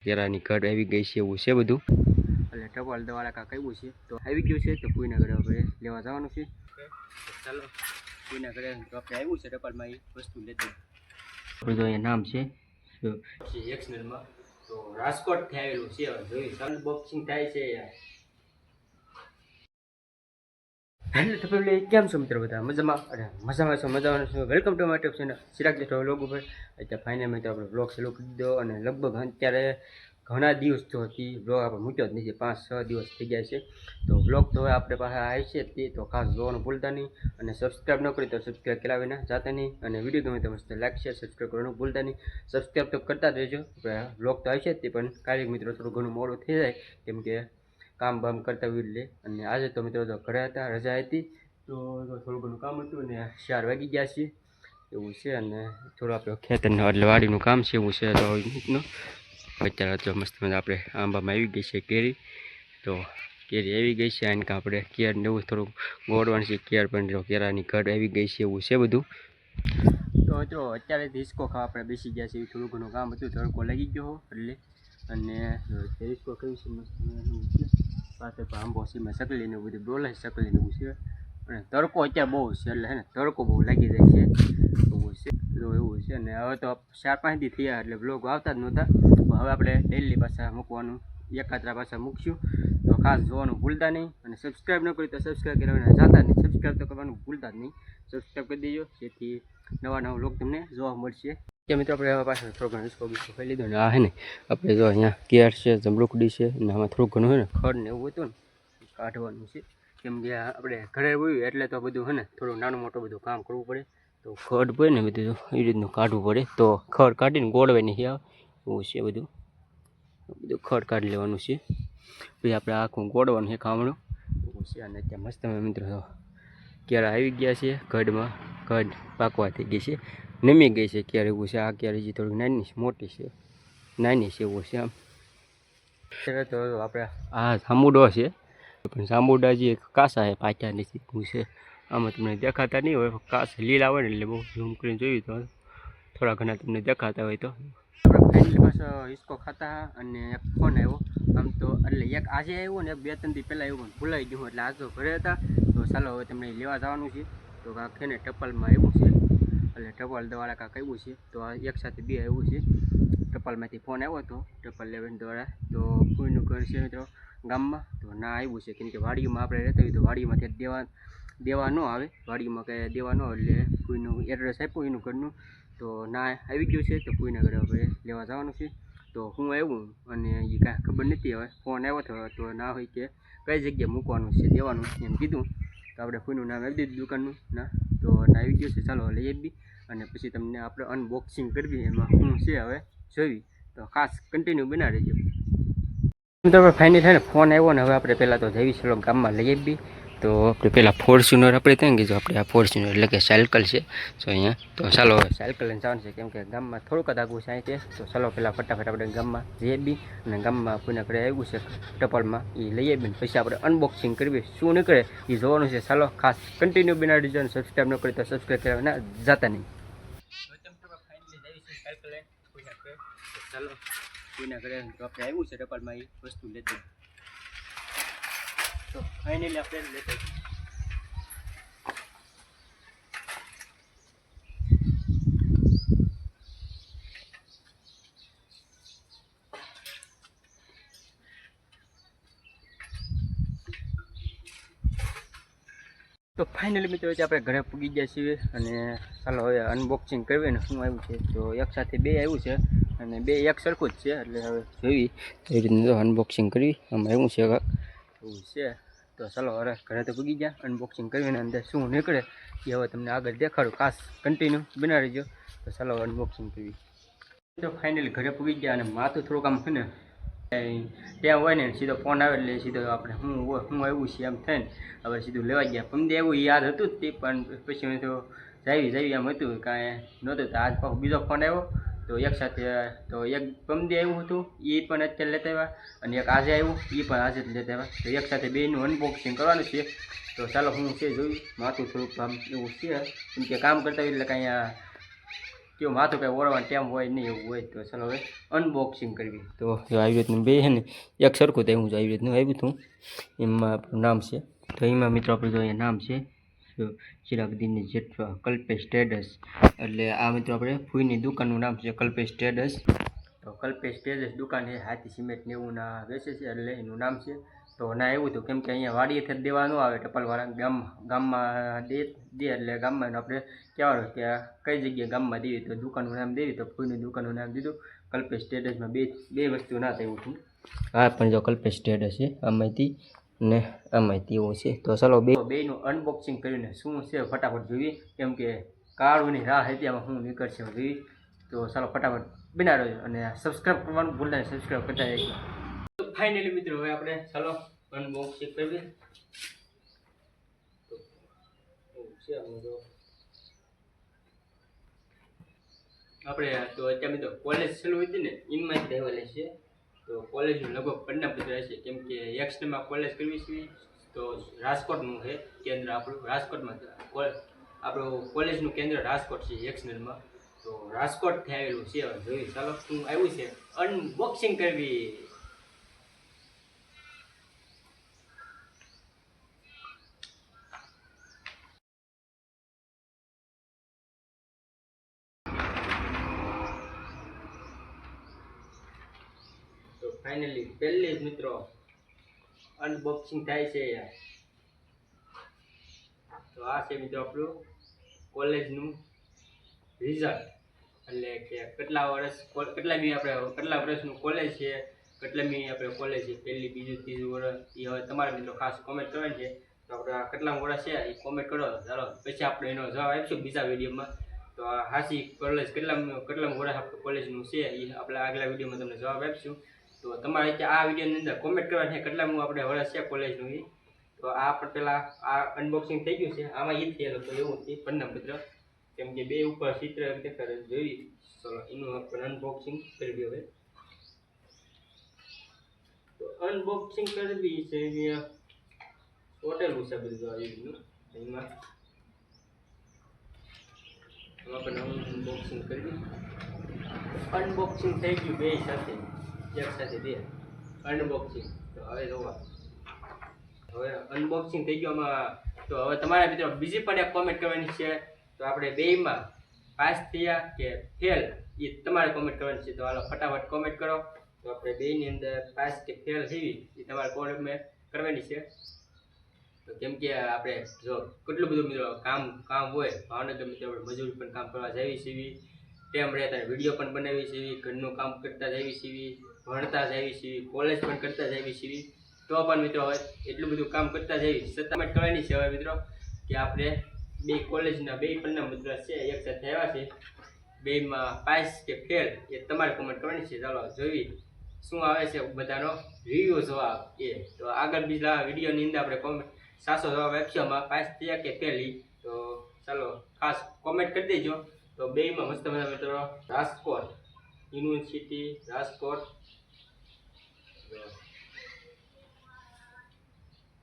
કેરાની ઘર આવી ગઈ છે એવું છે બધું એટલે ટપાલ દવાળા કાંક આવ્યું છે તો આવી ગયું છે તો કોઈના ઘરે આપણે લેવા જવાનું છે ચાલો કોઈના ઘરે તો આપણે આવ્યું છે ટપાલમાં એ વસ્તુ લેતી આપણે જો અહીંયા નામ છે એક્સનેલમાં તો રાજકોટથી આવેલું છે જોઈ અનબોક્સિંગ થાય છે યાર હેલો તો પેલે કેમ છો મિત્રો બધા મજામાં અરે મજામાં છો welcome to my YouTube channel Chirag Jetho vlog ઉપર અત્યારે ફાઇનલી તો આપણે વ્લોગ ચાલુ કરી દીધો અને લગભગ અત્યારે ઘણા દિવસ તો હતી વ્લોગ આપણે મૂક્યો જ નથી 5-6 દિવસ થઈ ગયા છે તો વ્લોગ તો હવે આપણે પાસે આવી છે તે તો ખાસ જોવાનું ભૂલતા નહીં અને સબસ્ક્રાઈબ ન કરી તો સબસ્ક્રાઈબ કરાવી ના જાતા નહીં અને વિડીયો ગમે તો મસ્ત લાઈક શેર સબસ્ક્રાઈબ કરવાનું ભૂલતા નહીં સબસ્ક્રાઈબ તો કરતા જ રહેજો વ્લોગ તો આવી છે તે પણ કાર્યક મિત્રો થોડું ઘણું મોડું થઈ જાય કેમ કે કામ બામ કરતા હોય એટલે અને આજે તો મિત્રો તો ઘરે હતા રજા હતી તો થોડું ઘણું કામ હતું ને 4 વાગી ગયા છે એવું છે અને થોડું આપણે ખેતરનું એટલે વાડીનું કામ છે એવું છે તો રીતનું અત્યારે તો મસ્ત મજા આપણે આંબામાં આવી ગઈ છે કેરી તો કેરી આવી ગઈ છે અને આપણે કેર ને એવું થોડું ગોળવાનું છે કેર પણ જો કેરાની ઘર આવી ગઈ છે એવું છે બધું તો જો અત્યારે હિસકો ખાવા આપણે બેસી ગયા છે થોડું ઘણું કામ હતું તડકો લાગી ગયો એટલે અને હિસકો કયું છે મસ્ત પાસે આંબો છે મેં સકલીને બધું બોલાય સકલીને એવું છે અને તડકો અત્યારે બહુ છે એટલે હે ને તડકો બહુ લાગી જાય છે એવું છે એવું છે અને હવે તો 4-5 દી થયા એટલે બ્લોગ આવતા જ નહોતા હવે આપણે ડેલી પાછા મૂકવાનું એકાત્રા પાછા મૂકશું તો ખાસ જોવાનું ભૂલતા નહીં અને સબસ્ક્રાઈબ ન કરી તો સબસ્ક્રાઈબ કરવાના જાતા નહીં સબસ્ક્રાઈબ તો કરવાનું ભૂલતા જ નહીં સબસ્ક્રાઈબ કરી દેજો જેથી નવા બ્લોગ તમને જોવા મળશે કે મિત્રો આપણે હવે પાછળ થોડો ઘણો હિસકો બીસકો ખાઈ લીધો ને આ હે ને આપણે જો અહીંયા કેર છે જમરૂકડી છે અને આમાં થોડું ઘણું હોય ને ખડ ને એવું હતું ને કાઢવાનું છે કેમ કે આપણે ઘરે હોય એટલે તો બધું હે ને થોડું નાનું મોટું બધું કામ કરવું પડે તો ખડ પડે ને બધું એ રીતનું કાઢવું પડે તો ખડ કાઢીને ગોળવે નહીં આવે એવું છે બધું ખડ કાઢી લેવાનું છે પછી આપણે આખું ગોળવાનું છે ખામણું એવું છે અને ત્યાં મસ્ત મિત્રો કેળા આવી ગયા છે ઘડમાં ઘડ પાકવા થઈ ગઈ છે નમી ગઈ છે ક્યારે એવું છે આ ક્યારે જે થોડીક નાની છે એવું છે આમ અત્યારે તો આપણે આ જાંબુડો છે પણ જાંબુડા જે કાસા છે પાછા નથી એવું છે આમાં તમને દેખાતા નહીં હોય કાસ લીલા હોય ને એટલે બહુ ઝૂમ કરીને જોયું તો થોડા ઘણા તમને દેખાતા હોય તો આપણે ફાઇનલી પાછો હિસકો ખાતા અને એક ફોન આવ્યો આમ તો એટલે એક આજે આવ્યો ને 2-3 દી પહેલાં આવ્યો ભૂલાઈ ગયું એટલે આજ તો ઘરે હતા તો ચાલો હવે તમને લેવા જવાનું છે તો કાંક છે ને ટપાલમાં આવ્યું છે એટલે ટપાલ દવાળા કાંક આવ્યું છે તો આ એકસાથે 2 આવ્યું છે ટપાલમાંથી ફોન આવ્યો હતો ટપાલ લેવન દ્વારા તો કોઈનું ઘર છે મિત્રો ગામમાં તો ના આવ્યું છે કેમ કે વાડીમાં આપણે રહેતા હોય તો વાડીમાંથી દેવા ન આવે વાડીમાં કંઈ દેવા ન આવે એટલે કોઈનું એડ્રેસ આપ્યું એનું ઘરનું તો ના આવી ગયું છે તો કોઈના ઘરે આપણે લેવા જવાનું છે તો હું આવ્યું અને એ કાંઈ ખબર નથી હવે ફોન આવ્યો હતો તો ના હોય કે કઈ જગ્યાએ મૂકવાનું છે દેવાનું એમ કીધું તો આપણે કોઈનું નામ આવી દીધું દુકાનનું ના તો ના આવી ગયું છે ચાલો લઈ આવી અને પછી તમને આપણે અનબોક્સિંગ કરવી એમાં શું છે હવે જોઈ તો ખાસ કન્ટિન્યુ બના રહેજો તો આપણે ફાઇનલ છે ને ફોન આવ્યો ને હવે આપણે પહેલાં તો જઈએ ચલો ગામમાં લઈ આવી તો આપણે પહેલાં ફોર્ચ્યુનર આપણે ત્યાં કીધું આપણે આ ફોર્ચ્યુનર એટલે કે સાયકલ છે તો અહીંયા તો ચાલો સાયકલ લઈને જવાનું છે કેમ કે ગામમાં થોડુંક જ આગું છે છે તો ચાલો પહેલાં ફટાફટ આપણે ગામમાં જઈ આવી અને ગામમાં કોઈના ઘરે આવ્યું છે ટપાલમાં એ લઈ આવીને પછી આપણે અનબોક્સિંગ કરવી શું નીકળે એ જોવાનું છે ચાલો ખાસ કન્ટિન્યુ બનાવી દીજો અને સબસ્ક્રાઈબ ન કરી તો સબસ્ક્રાઈબ કરવા ના જાતા નહીં ચાલો કોઈના ઘરે તો આપણે આવ્યું છે ટપાલમાં એ વસ્તુ લેતી તો ફાઇનલી આપણે લેતા તો ફાઇનલી મિત્રો આપણે ઘરે પૂગી ગયા છીએ અને ચાલો હવે અનબોક્સિંગ કરવી ને શું આવ્યું છે તો એક સાથે 2 આવ્યું છે અને 2 એક સરખું જ છે એટલે હવે જોઈ તો એ રીતનું અનબોક્સિંગ કરવી આમાં એવું છે એવું છે તો ચાલો હવે ઘરે તો પૂગી ગયા અનબોક્સિંગ કરીને અંદર શું નીકળે એ હવે તમને આગળ દેખાડું ખાસ કન્ટિન્યુ બનાવી દેજો તો ચાલો અનબોક્સિંગ કરવી તો ફાઇનલી ઘરે પૂગી ગયા અને માથું થોડુંક આમ છે ને ત્યાં હોય ને સીધો ફોન આવે એટલે સીધો આપણે હું આવ્યું છે એમ થઈને હવે સીધું લેવા ગયા પમદે એવું યાદ હતું જ તે પણ પછી મેં તો જાવી એમ હતું કાંઈ નહોતું તો આજ પાછો બીજો ફોન આવ્યો તો એક સાથે તો એક પમદે આવ્યું હતું એ પણ અત્યારે લેતા આવ્યા અને એક આજે આવ્યું એ પણ આજે જ લેતા આવ્યા તો એક સાથે બેનું અનબોક્સિંગ કરવાનું છે તો ચાલો હું છે જોયું માથું થોડુંક કામ એવું છે કેમ કે કામ કરતા હોય એટલે કાંઈ કેવું માથું કંઈ ઓળવાનું ટાઈમ હોય નહીં એવું હોય. તો ચાલો હવે અનબોક્સિંગ કરવી. તો જો આવી રીતનું બે છે ને એક સરખું તો એવું જ આવી રીતનું આવ્યું હતું. એમાં આપણું નામ છે. તો એમાં મિત્રો આપણે જો અહીંયા નામ છે ચિરાગદીનની જેઠવા કલ્પેશ ટ્રેડર્સ. એટલે આ મિત્રો આપણે ફૂઈની દુકાનનું નામ છે કલ્પેશ ટ્રેડર્સ. તો કલ્પેશ ટ્રેડર્સ દુકાન છે હાથી સિમેન્ટ ને એવું ના વેચે છે એટલે એનું નામ છે. તો ના એવું હતું કેમ કે અહીંયા વાડીએથી દેવા ન આવે ટપાલવાળા ગામમાં દે એટલે ગામમાં આપણે કહેવાનું કે કઈ જગ્યાએ ગામમાં દેવી તો દુકાનનું નામ દેવી. તો ફૂઈની દુકાનનું નામ દીધું કલ્પેશ ટ્રેડર્સમાં. બે વસ્તુ ના થયું હતું. હા પણ જો કલ્પેશ ટ્રેડર્સ છે આમાંથી ને આમાંથી એવું છે. તો ચાલો બેનું અનબોક્સિંગ કરીને શું છે ફટાફટ જોઈએ કેમ કે કાળુની રાહ હતી આમાં શું નીકળશે જોઈએ. તો ચાલો ફટાફટ બનાવો અને સબસ્ક્રાઈબ કરવાનું ભૂલતા નહીં, સબસ્ક્રાઈબ કરતા જઈશું. તો ફાઇનલી મિત્રો હવે આપણે ચાલો અનબોક્સિંગ કરીએ. તો છે આપણે તો અત્યારે મિત્રો કોલેજ ચાલુ હતી ને એમાં જ રહેવા છે. તો કોલેજનું લગભગ પ્રમાણપત્ર હશે કેમ કે એક્સમાં કોલેજ કરવી છે. તો રાજકોટનું છે કેન્દ્ર આપણું. રાજકોટમાં આપણું કોલેજનું કેન્દ્ર રાજકોટ છે એક્સનલમાં. તો રાજકોટથી આવેલું છે. જોયું ચાલો શું આવ્યું છે અનબોક્સિંગ કરવી. તો ફાઇનલી પહેલી જ મિત્રો અનબોક્સિંગ થાય છે. તો આ છે મિત્રો આપણું કોલેજનું રિઝલ્ટ. એટલે કે કેટલા વર્ષનું કોલેજ છે, કેટલામી આપણે કોલેજ છે, પહેલી બીજું ત્રીજું વર્ષ. એ હવે તમારે મિત્રો ખાસ કોમેન્ટ કરવાની છે. તો આપણે કેટલા વર્ષ છે એ કોમેન્ટ કરો. ચાલો પછી આપણે એનો જવાબ આપીશું બીજા વિડીયોમાં. તો આ હાસી કોલેજ કેટલા વર્ષ આપણે કોલેજનું છે એ આપણે આગલા વિડીયોમાં તમને જવાબ આપીશું. તો તમારે આ વિડીયોની અંદર કોમેન્ટ કરવાની છે કેટલામું આપણે વર્ષ છે કોલેજનું એ. તો આ પણ પહેલાં આ અનબોક્સિંગ થઈ ગયું છે. આમાં એ થયેલું તો એવું નથી પ્રમાણપત્ર કેમ કે બે ઉપર ચિત્ર દેખાડે જોઈ. ચલો એનું આપણે અનબોક્સિંગ કરી હવે. તો અનબોક્સિંગ કરવી છે અહીંયા હોટેલું છે બધું આવી એમાં આપણે અનબોક્સિંગ કરવી. અનબોક્સિંગ થઈ ગયું બે સાથે એક સાથે બે અનબોક્સિંગ. તો હવે જોવા હવે અનબોક્સિંગ થઈ ગયું આમાં. તો હવે તમારા મિત્રો બીજી પણ એક કોમેન્ટ કરવાની છે. તો આપણે બેમાં પાસ થયા કે ફેલ એ તમારે કોમેન્ટ કરવાની છે. તો હાલો ફટાફટ કોમેન્ટ કરો. તો આપણે બેની અંદર પાસ કે ફેલ થઈ એ તમારે કોમેન્ટ કરવાની છે. તો કેમ કે આપણે જો કેટલું બધું મિત્રો કામ હોય ભાવનગર મિત્રો આપણે મજૂરી પણ કામ કરવા જઈએ છીએ, ટાઈમ રહેતા વિડીયો પણ બનાવીએ છીએ, ઘરનું કામ કરતા જઈએ છીએ, ભણતા જઈએ છીએ, કોલેજ પણ કરતા જઈએ છીએ. તો પણ મિત્રો હવે એટલું બધું કામ કરતા જઈએ સત્તામટ કરવાની છે હવે મિત્રો કે આપણે બે કોલેજના બે પણ મિત્રો છે એક સાથે આવ્યા છે. બેમાં પાસ કે ફેલ એ તમારે કોમેન્ટ કરવાની છે. ચાલો જોઈ શું આવે છે બધાનો રિવ્યૂ જવાબ એ. તો આગળ બીજા વિડીયોની અંદર આપણે કોમેન્ટ સાસો જવાબ આપશું આમાં પાસ થયા કે ફેલ. તો ચાલો ખાસ કોમેન્ટ કરી દેજો. તો બેમાં મસ્ત મજા મિત્રો રાજકોટ યુનિવર્સિટી રાજકોટ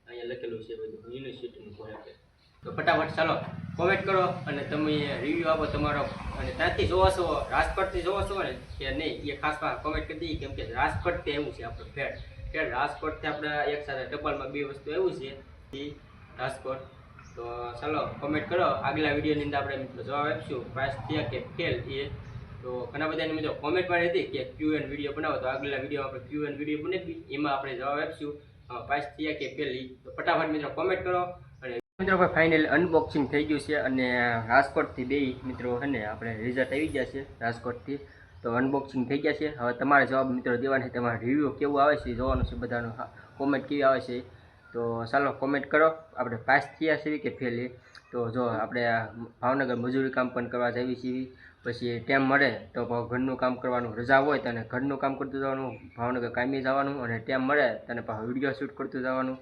અહીંયા લખેલું છે બધું યુનિવર્સિટીનું કોલેજ. તો ફટાફટ ચાલો કોમેન્ટ કરો અને તમે રિવ્યૂ આપો તમારો. અને ત્યાંથી જોવો છો રાજકોટથી જોવો છો ને કે નહીં એ ખાસ કોમેન્ટ કરી દઈએ કેમ કે રાજકોટથી એવું છે આપણે ફેર રાજકોટથી આપણે એક સાથે ટપાલમાં બે વસ્તુ એવું છે રાજકોટ. તો ચાલો કોમેન્ટ કરો. આગલા વિડીયોની અંદર આપણે મિત્રો જવાબ આપીશું પાસ થયા કે ફેલ એ. તો ઘણા બધાની મિત્રો કોમેન્ટ પણ હતી કે ક્યુએન વિડીયો બનાવો. તો આગલા વિડીયો આપણે ક્યુએન વિડીયો બનાવી એમાં આપણે જવાબ આપીશું પાસ થયા કે ફેલ. તો ફટાફટ મિત્રો કોમેન્ટ કરો. અને મિત્રો ફાઇનલ અનબોક્સિંગ થઈ ગયું છે અને રાજકોટથી બે મિત્રો છે ને આપણે રિઝલ્ટ આવી ગયા છે રાજકોટથી. તો અનબોક્સિંગ થઈ ગયા છે. હવે તમારે જવાબ મિત્રો દેવાના છે. તમારે રિવ્યૂ કેવું આવે છે જોવાનું છે બધાનું. કોમેન્ટ કેવી આવે છે તો ચાલો કોમેન્ટ કરો. આપણે પાસ થયા છીએ કે ફેલ. તો જો આપણે ભાવનગર મજૂરી કામ પણ કરવા જઈએ છીએ, પછી ટાઈમ મળે તો ઘરનું કામ કરવાનું, રજા હોય તને ઘરનું કામ કરતું જવાનું, ભાવનગર કાયમી જવાનું, અને ટાઈમ મળે તને પાછું વિડીયો શૂટ કરતું જવાનું.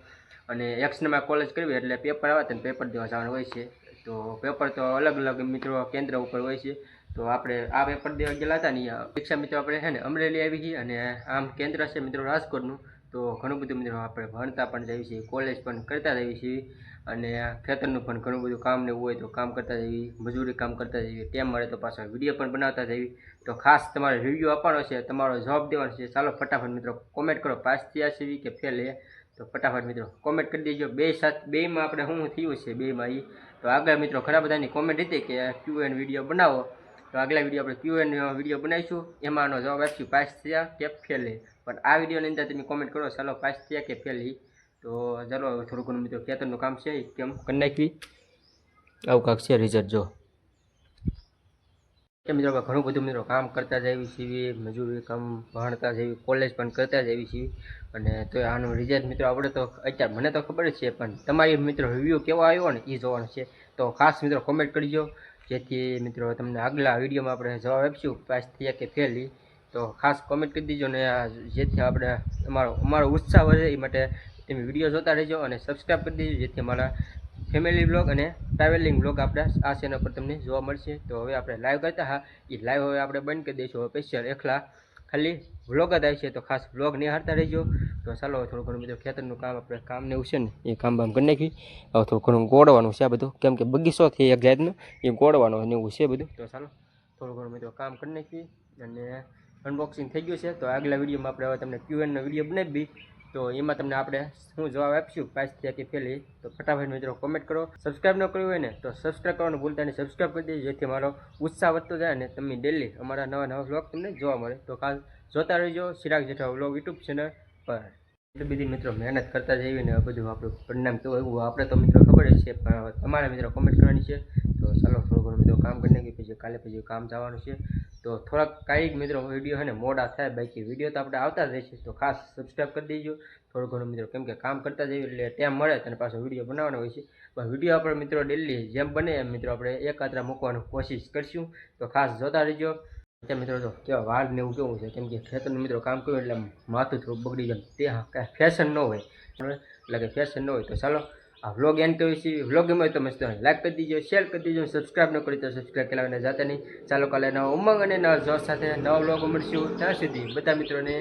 અને એક્સમાં કોલેજ કરવી એટલે પેપર આવે તને પેપર દેવા જવાનું હોય છે. તો પેપર તો અલગ અલગ મિત્રો કેન્દ્ર ઉપર હોય છે. તો આપણે આ પેપર દેવા ગયેલા હતા ને પરીક્ષા મિત્રો આપણે છે ને અમરેલી આવી છીએ અને આમ કેન્દ્ર છે મિત્રો રાજકોટનું. તો ઘણું બધું મિત્રો આપણે ભણતા પણ જઈએ છીએ, કોલેજ પણ કરતા જઈએ છીએ. અને ખેતરનું પણ ઘણું બધું કામ ને એવું હોય તો કામ કરતા જઈએ, મજૂરી કામ કરતા જઈએ, ટાઈમ મળે તો પાછા વિડીયો પણ બનાવતા જઈએ. તો ખાસ તમારે રિવ્યૂ આપવાનો છે, તમારો જવાબ દેવાનો છે. ચાલો ફટાફટ મિત્રો કોમેન્ટ કરો, પાસ થયા છે કે ફેલ છે. તો ફટાફટ મિત્રો કોમેન્ટ કરી દેજો. બેમાં આપણે શું થયું છે બેમાં એ. તો આગળ મિત્રો ઘણા બધાની કોમેન્ટ હતી કે Q&A વિડીયો બનાવો. તો આગલા વિડીયો આપણે Q&A વિડીયો બનાવીશું, એમાંનો જવાબ આપીશું પાસ થયા કે ફેલ. પણ આ વિડીયોની અંદર તમે કોમેન્ટ કરો ચાલો પાસ થયા કે ફેલ. તો ચાલો થોડું ઘણું મિત્રો ખેતરનું કામ છે કેમ કરી નાખવી. આવું કાંક છે રિઝલ્ટ જો કે મિત્રો ઘણું બધું મિત્રો કામ કરતા જ આવી છીએ, મજૂરી કામ ભણતા જ આવી, કોલેજ પણ કરતા જ આવી છીએ. અને તો આનું રિઝલ્ટ મિત્રો આપણે તો અત્યારે મને તો ખબર જ છે, પણ તમારી મિત્રો રિવ્યૂ કેવો આવ્યો ને એ જોવાનું છે. તો ખાસ મિત્રો કોમેન્ટ કરજો, જેથી મિત્રો તમને આગલા વિડીયોમાં આપણે જવાબ આપીશું પાસ થયા કે ફેલ. તો ખાસ કોમેન્ટ કરી દીજો ને જેથી આપણે અમારો ઉત્સાહ વધે એ માટે તમે વિડીયો જોતા રહેજો અને સબસ્ક્રાઈબ કરી દેજો, જેથી અમારા ફેમિલી બ્લોગ અને ટ્રાવેલિંગ બ્લોગ આપણે આ ચેનલ પર તમને જોવા મળશે. તો હવે આપણે લાઈવ કરતા હા એ લાઈવ હવે આપણે બંધ કરી દઈશું. હવે સ્પેશિયલ એકલા ખાલી વ્લોગ જ આવે છે, તો ખાસ વ્લોગ નિહાળતા રહેજો. તો ચાલો થોડું ઘણું બધું ખેતરનું કામ આપણે કામને એવું છે ને એ કામ બામ કરી નાખી. હવે થોડું ઘણું ગોળવાનું છે આ બધું, કેમ કે બગીચો છે એક જાતનું એ ગોળવાનું ને એવું છે બધું. તો ચાલો થોડું ઘણું મિત્રો કામ કરી નાખી અને અનબોક્સિંગ થઈ ગયું છે. તો આગલા વિડીયોમાં આપણે હવે તમને Q&A વિડીયો બનાવી, તો એમાં તમને આપણે શું જવાબ આપીશું પાસ થયા કે ફેલ. તો ફટાફટ મિત્રો કોમેન્ટ કરો. સબસ્ક્રાઈબ ન કર્યું હોય ને તો સબસ્ક્રાઈબ કરવાનું ભૂલતા નહીં, સબસ્ક્રાઈબ કરી દેજો, જેથી મારો ઉત્સાહ વધતો જાય અને તમને ડેલી અમારા નવા વ્લોગ તમને જોવા મળે. તો ખાસ જોતા રહેજો Chirag Jetha vlog YouTube channel પર. એટલી બધી મિત્રો મહેનત કરતા જઈએ ને બધું આપણું પરિણામ કેવું એવું આપણે તો મિત્રો ખબર જ છે, પણ તમારે મિત્રો કોમેન્ટ કરવાની છે. તો ચાલો થોડું ઘણું મિત્રો કામ કરી નાખીએ, પછી કાલે પછી કામ જવાનું છે. તો થોડાક કાંઈક મિત્રો વિડીયો છે ને મોડા થાય, બાકી વિડીયો તો આપણે આવતા જ રહેશે. તો ખાસ સબસ્ક્રાઈબ કરી દેજો થોડું ઘણું મિત્રો, કેમ કે કામ કરતા જઈએ એટલે ટાઈમ મળે અને પાછો વિડીયો બનાવવાનો હોય છે. પણ વિડીયો આપણે મિત્રો ડેલી જેમ બને એમ મિત્રો આપણે એકાત્રા મૂકવાની કોશિશ કરશું. તો ખાસ જોતા રહેજો. ત્યાં મિત્રો જો કેવા વાળ ને એવું કેવું છે, કેમ કે ખેતરનું મિત્રો કામ કર્યું એટલે માથું થોડું બગડી જાય, તે કાંઈ ફેશન ન હોય એટલે કે ફેશન ન હોય. તો ચાલો આ વ્લોગ એન્ડ કરીએ છીએ. વ્લોગ ગમે તો મસ્ત લાઈક કરી દીજો, શેર કરી દીજો, સબસ્ક્રાઈબ ન કરી તો સબસ્ક્રાઈબ કરાવીને જાતા નહીં. ચાલો કાલે નવા ઉમંગ અને નવા જોશ સાથે નવા વ્લોગ મળશું. ત્યાં સુધી બધા મિત્રોને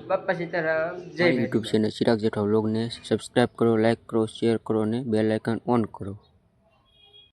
બાપા સીતારામ જય યુટ્યુબ ચેનલ ચિરાગ જેઠા વ્લોગને સબસ્ક્રાઈબ કરો, લાઈક કરો, શેર કરો અને બેલ આઇકન ઓન કરો.